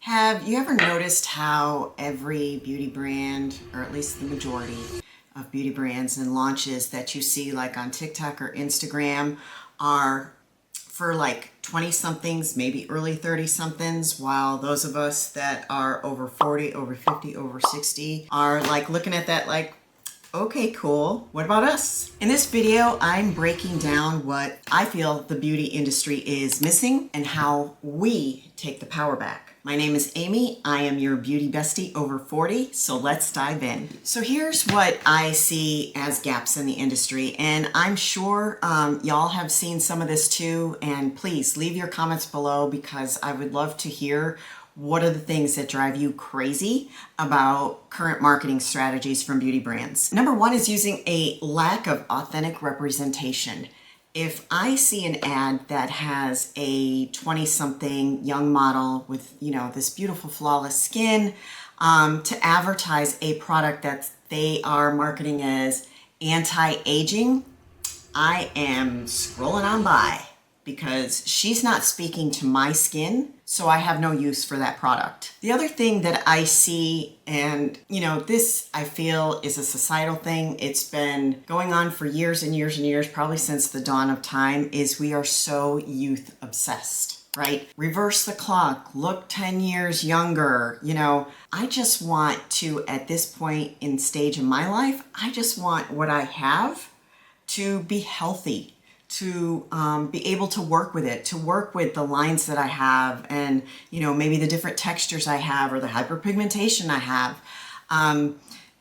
Have you ever noticed how every beauty brand, or at least the majority of beauty brands and launches that you see like on TikTok or Instagram are for like 20 somethings, maybe early 30 somethings, while those of us that are over 40, over 50, over 60 are like looking at that like, okay, cool. What about us? In this video, I'm breaking down what I feel the beauty industry is missing and how we take the power back. My name is Amy. I am your beauty bestie over 40, so let's dive in. So here's what I see as gaps in the industry, and I'm sure y'all have seen some of this too, and please leave your comments below because I would love to hear what are the things that drive you crazy about current marketing strategies from beauty brands. Number one is using a lack of authentic representation. If I see an ad that has a 20-something young model with, this beautiful flawless skin to advertise a product that they are marketing as anti-aging, I am scrolling on by because she's not speaking to my skin, so I have no use for that product. The other thing that I see, and this I feel is a societal thing, it's been going on for years and years and years, probably since the dawn of time, is we are so youth obsessed, right? Reverse the clock, look 10 years younger. I just want to, at this point in stage in my life, I just want what I have to be healthy, to be able to work with it, to work with the lines that I have and, maybe the different textures I have or the hyperpigmentation I have.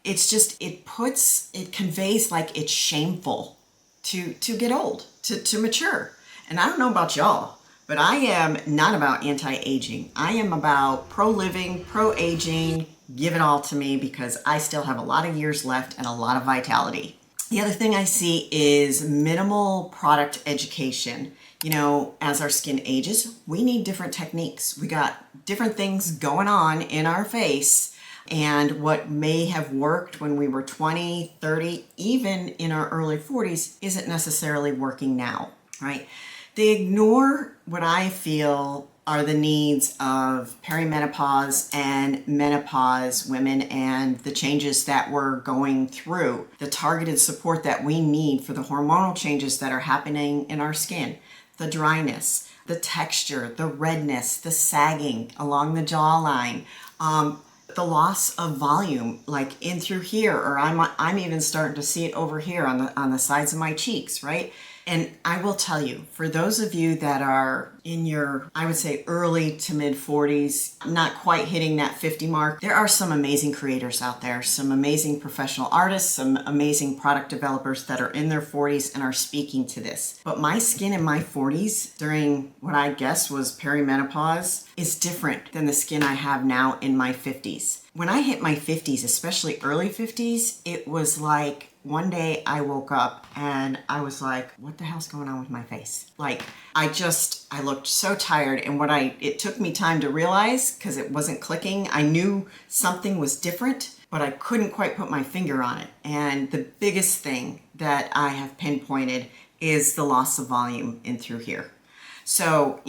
It conveys like it's shameful to get old, to mature. And I don't know about y'all, but I am not about anti-aging. I am about pro-living, pro-aging, give it all to me because I still have a lot of years left and a lot of vitality. The other thing I see is minimal product education. As our skin ages, we need different techniques. We got different things going on in our face, and what may have worked when we were 20, 30, even in our early 40s isn't necessarily working now, right? They ignore what I feel are the needs of perimenopause and menopause women and the changes that we're going through, the targeted support that we need for the hormonal changes that are happening in our skin, the dryness, the texture, the redness, the sagging along the jawline, the loss of volume, like in through here, or I'm even starting to see it over here on the sides of my cheeks, right? And I will tell you, for those of you that are in your, I would say, early to mid 40s, not quite hitting that 50 mark, there are some amazing creators out there, some amazing professional artists, some amazing product developers that are in their 40s and are speaking to this. But my skin in my 40s during what I guess was perimenopause is different than the skin I have now in my 50s. When I hit my 50s, especially early 50s, it was like one day I woke up and I was like, what the hell's going on with my face? Like, I looked so tired, and it took me time to realize because it wasn't clicking. I knew something was different, but I couldn't quite put my finger on it. And the biggest thing that I have pinpointed is the loss of volume in through here. So,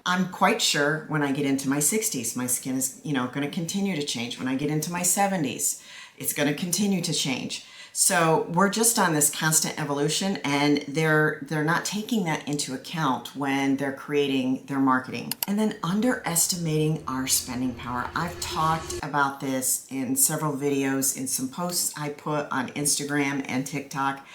I'm quite sure when I get into my 60s, my skin is, going to continue to change. When I get into my 70s, it's going to continue to change. So we're just on this constant evolution, and they're not taking that into account when they're creating their marketing. And then underestimating our spending power. I've talked about this in several videos, in some posts I put on Instagram and TikTok.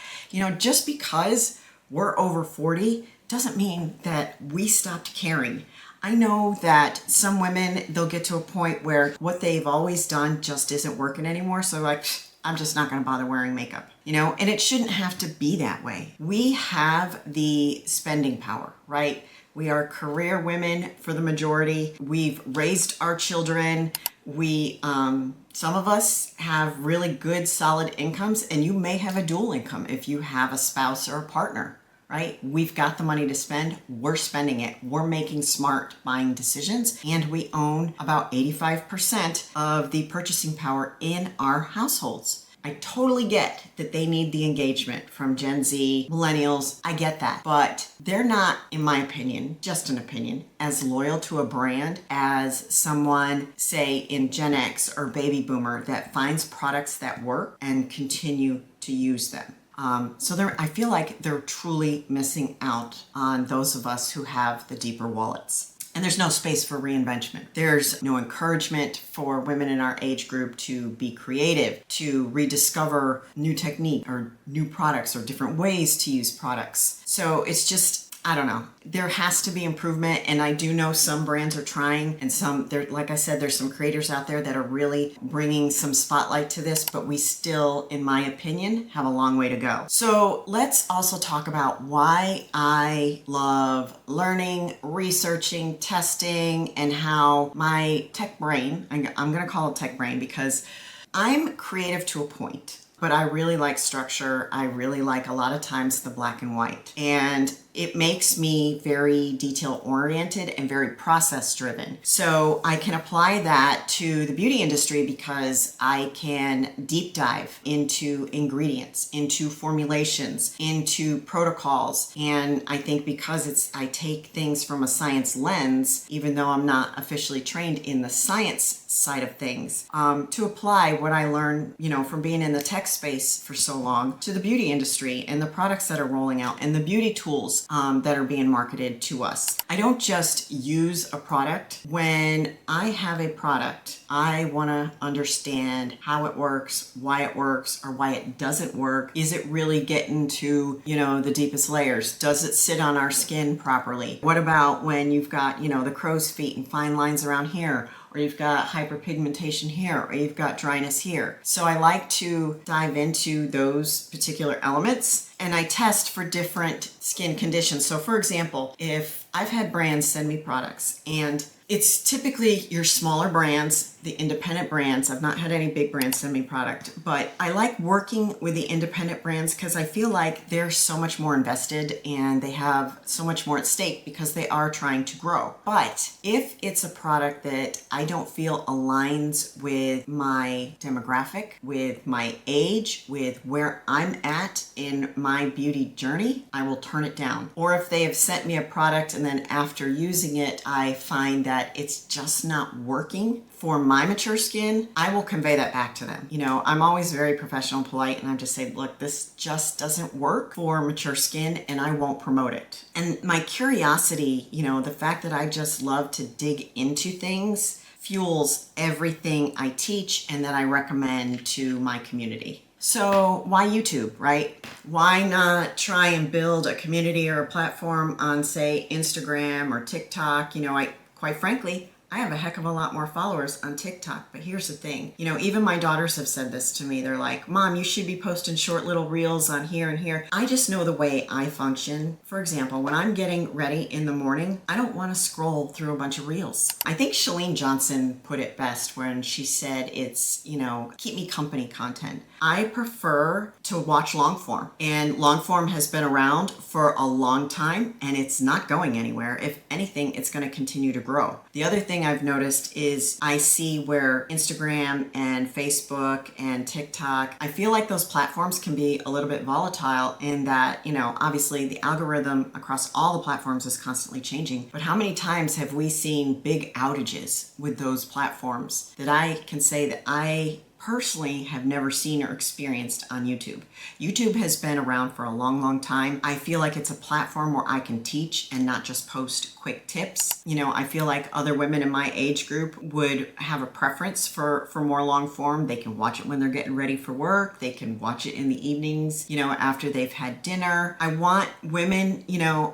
Just because we're over 40 doesn't mean that we stopped caring. I know that some women, they'll get to a point where what they've always done just isn't working anymore. So like, I'm just not going to bother wearing makeup, and it shouldn't have to be that way. We have the spending power, right? We are career women for the majority. We've raised our children. Some of us have really good, solid incomes, and you may have a dual income if you have a spouse or a partner, right? We've got the money to spend. We're spending it. We're making smart buying decisions, and we own about 85% of the purchasing power in our households. I totally get that they need the engagement from Gen Z, millennials. I get that. But they're not, in my opinion, just an opinion, as loyal to a brand as someone, say, in Gen X or baby boomer that finds products that work and continue to use them. I feel like they're truly missing out on those of us who have the deeper wallets. And there's no space for reinvention. There's no encouragement for women in our age group to be creative, to rediscover new technique or new products or different ways to use products. So it's just, I don't know. There has to be improvement, and I do know some brands are trying, and some, like I said, there's some creators out there that are really bringing some spotlight to this, but we still, in my opinion, have a long way to go. So let's also talk about why I love learning, researching, testing, and how my tech brain, I'm going to call it tech brain because I'm creative to a point. But I really like structure. I really like a lot of times the black and white. And it makes me very detail oriented and very process driven. So I can apply that to the beauty industry because I can deep dive into ingredients, into formulations, into protocols. And I think because I take things from a science lens, even though I'm not officially trained in the science side of things, to apply what I learned, from being in the tech space for so long to the beauty industry and the products that are rolling out and the beauty tools that are being marketed to us. I don't just use a product. When I have a product, I want to understand how it works, or why it doesn't work. Is it really getting to, the deepest layers? Does it sit on our skin properly? What about when you've got, the crow's feet and fine lines around here? Or you've got hyperpigmentation here, or you've got dryness here. So I like to dive into those particular elements, and I test for different skin conditions. So for example, if I've had brands send me products, and it's typically your smaller brands, the independent brands. I've not had any big brands send me product, but I like working with the independent brands because I feel like they're so much more invested and they have so much more at stake because they are trying to grow. But if it's a product that I don't feel aligns with my demographic, with my age, with where I'm at in my beauty journey, I will turn it down. Or if they have sent me a product and then after using it, I find that it's just not working for my mature skin, I will convey that back to them. I'm always very professional and polite, and I just say, look, this just doesn't work for mature skin, and I won't promote it. And my curiosity, the fact that I just love to dig into things fuels everything I teach and that I recommend to my community. So why YouTube, right? Why not try and build a community or a platform on, say, Instagram or TikTok? Quite frankly, I have a heck of a lot more followers on TikTok, but here's the thing. Even my daughters have said this to me. They're like, Mom, you should be posting short little reels on here and here. I just know the way I function. For example, when I'm getting ready in the morning, I don't want to scroll through a bunch of reels. I think Chalene Johnson put it best when she said it's, keep me company content. I prefer to watch long form, and long form has been around for a long time and it's not going anywhere. If anything, it's going to continue to grow. The other thing I've noticed is I see where Instagram and Facebook and TikTok, I feel like those platforms can be a little bit volatile in that, obviously the algorithm across all the platforms is constantly changing. But how many times have we seen big outages with those platforms that I can say that I personally have never seen or experienced on YouTube. YouTube has been around for a long, long time. I feel like it's a platform where I can teach and not just post quick tips. I feel like other women in my age group would have a preference for more long form. They can watch it when they're getting ready for work. They can watch it in the evenings, after they've had dinner. I want women,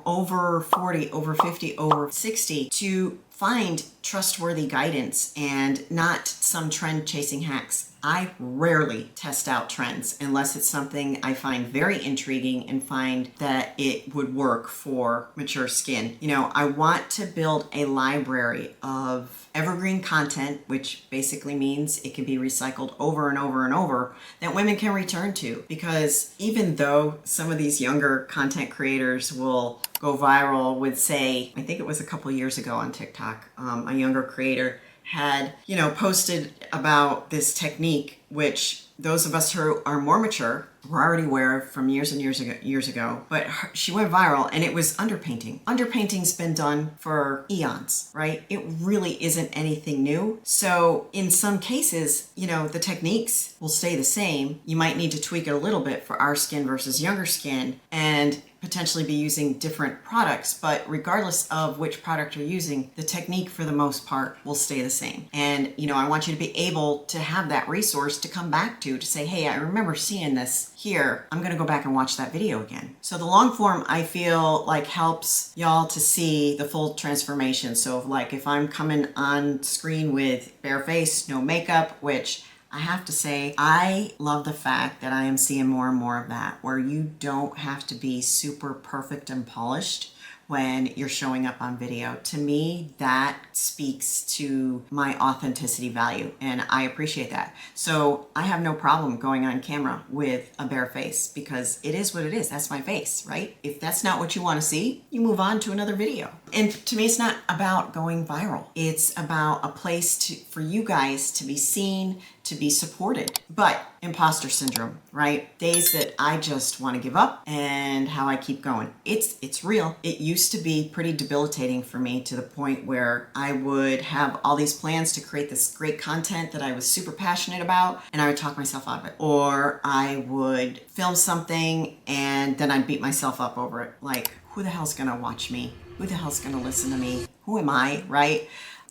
over 40, over 50, over 60 to find trustworthy guidance and not some trend chasing hacks. I rarely test out trends unless it's something I find very intriguing and find that it would work for mature skin. I want to build a library of evergreen content, which basically means it can be recycled over and over and over, that women can return to. Because even though some of these younger content creators will go viral with, say, I think it was a couple years ago on TikTok, a younger creator had, posted about this technique, which those of us who are more mature were already aware of from years and years ago. But she went viral, and it was underpainting. Underpainting's been done for eons, right? It really isn't anything new. So in some cases, the techniques will stay the same. You might need to tweak it a little bit for our skin versus younger skin, and potentially be using different products, but regardless of which product you're using, the technique for the most part will stay the same. And I want you to be able to have that resource to come back to say, hey, I remember seeing this here. I'm going to go back and watch that video again. So the long form, I feel like, helps y'all to see the full transformation. So like if I'm coming on screen with bare face, no makeup, which I have to say, I love the fact that I am seeing more and more of that, where you don't have to be super perfect and polished when you're showing up on video. To me, that speaks to my authenticity value, and I appreciate that. So I have no problem going on camera with a bare face, because it is what it is. That's my face, right? If that's not what you want to see, you move on to another video. And to me, it's not about going viral. It's about a place for you guys to be seen, to be supported. But imposter syndrome, right? Days that I just want to give up, and how I keep going. It's real. It used to be pretty debilitating for me, to the point where I would have all these plans to create this great content that I was super passionate about, and I would talk myself out of it. Or I would film something and then I'd beat myself up over it. Like, who the hell's gonna watch me? Who the hell's gonna listen to me? Who am I, right?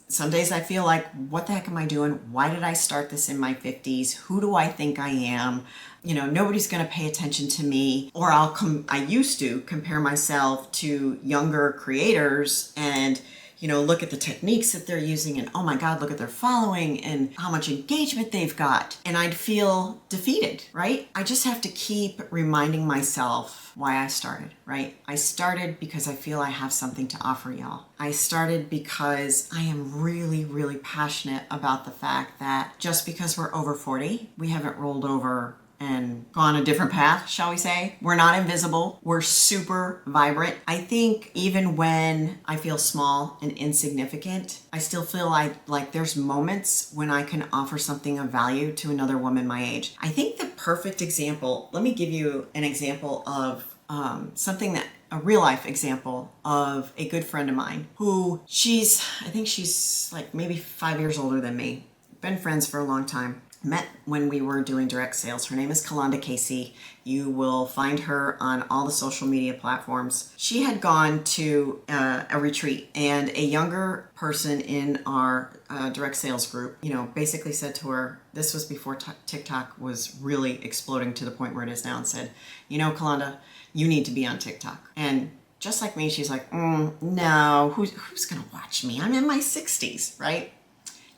Some days I feel like, what the heck am I doing? Why did I start this in my 50s? Who do I think I am? Nobody's going to pay attention to me. Or I used to compare myself to younger creators and, look at the techniques that they're using, and oh my God, look at their following and how much engagement they've got. And I'd feel defeated, right? I just have to keep reminding myself why I started, right? I started because I feel I have something to offer y'all. I started because I am really, really passionate about the fact that just because we're over 40, we haven't rolled over and gone a different path, shall we say. We're not invisible. We're super vibrant. I think even when I feel small and insignificant, I still feel like there's moments when I can offer something of value to another woman my age. I think the perfect example, let me give you an example of a real life example of a good friend of mine who I think she's like maybe 5 years older than me. Been friends for a long time. Met when we were doing direct sales. Her name is Kalanda Casey. You will find her on all the social media platforms. She had gone to a retreat, and a younger person in our direct sales group, basically said to her, this was before TikTok was really exploding to the point where it is now, and said, Kalanda, you need to be on TikTok. And just like me, she's like, no, who's gonna watch me? I'm in my 60s, right?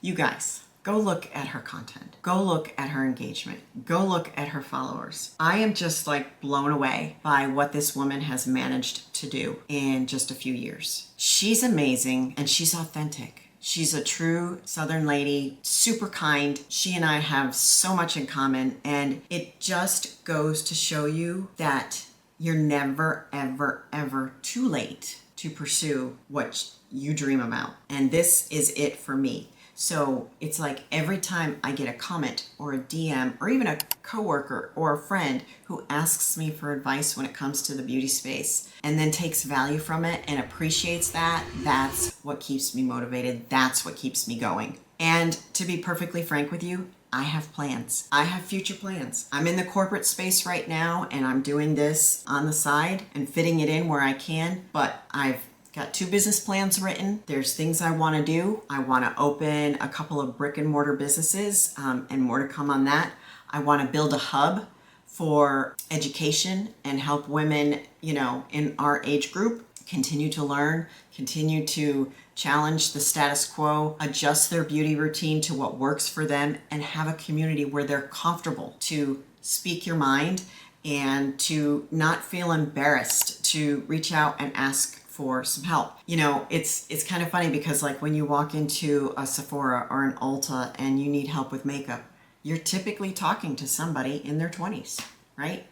You guys, go look at her content. Go look at her engagement. Go look at her followers. I am just blown away by what this woman has managed to do in just a few years. She's amazing, and she's authentic. She's a true Southern lady, super kind. She and I have so much in common, and it just goes to show you that you're never, ever, ever too late to pursue what you dream about. And this is it for me. So it's like every time I get a comment or a DM or even a coworker or a friend who asks me for advice when it comes to the beauty space and then takes value from it and appreciates that, that's what keeps me motivated. That's what keeps me going. And to be perfectly frank with you, I have plans. I have future plans. I'm in the corporate space right now, and I'm doing this on the side and fitting it in where I can, but I've got 2 business plans written. There's things I want to do. I want to open a couple of brick and mortar businesses, and more to come on that. I want to build a hub for education and help women, in our age group continue to learn, continue to challenge the status quo, adjust their beauty routine to what works for them, and have a community where they're comfortable to speak your mind and to not feel embarrassed to reach out and ask for some help. It's kind of funny because when you walk into a Sephora or an Ulta and you need help with makeup, you're typically talking to somebody in their 20s, right?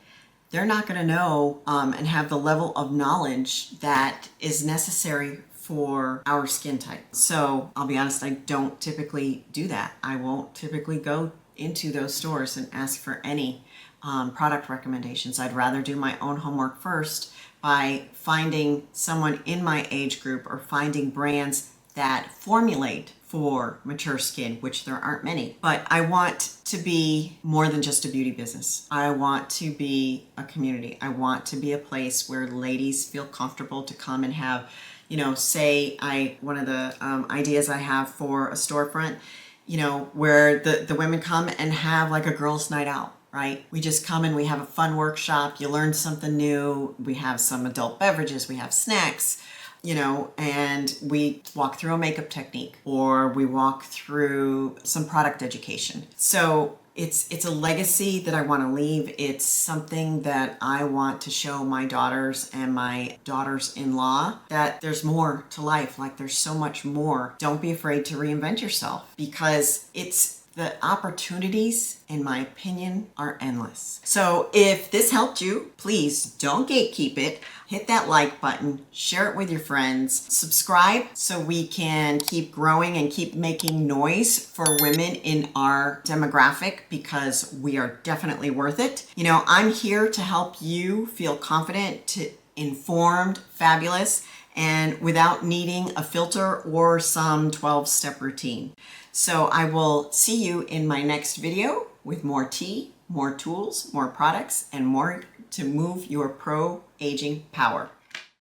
They're not going to know and have the level of knowledge that is necessary for our skin type. So I'll be honest, I don't typically do that. I won't typically go into those stores and ask for any product recommendations. I'd rather do my own homework first by finding someone in my age group or finding brands that formulate for mature skin, which there aren't many. But I want to be more than just a beauty business. I want to be a community. I want to be a place where ladies feel comfortable to come and have, say one of the ideas I have for a storefront, where the women come and have like a girls' night out. Right? We just come and we have a fun workshop. You learn something new. We have some adult beverages. We have snacks, and we walk through a makeup technique, or we walk through some product education. So it's a legacy that I want to leave. It's something that I want to show my daughters and my daughters-in-law that there's more to life. Like there's so much more. Don't be afraid to reinvent yourself, because the opportunities, in my opinion, are endless. So if this helped you, please don't gatekeep it. Hit that like button, share it with your friends, subscribe so we can keep growing and keep making noise for women in our demographic, because we are definitely worth it. I'm here to help you feel confident, informed, fabulous, and without needing a filter or some 12-step routine. So I will see you in my next video with more tea, more tools, more products, and more to move your pro-aging power.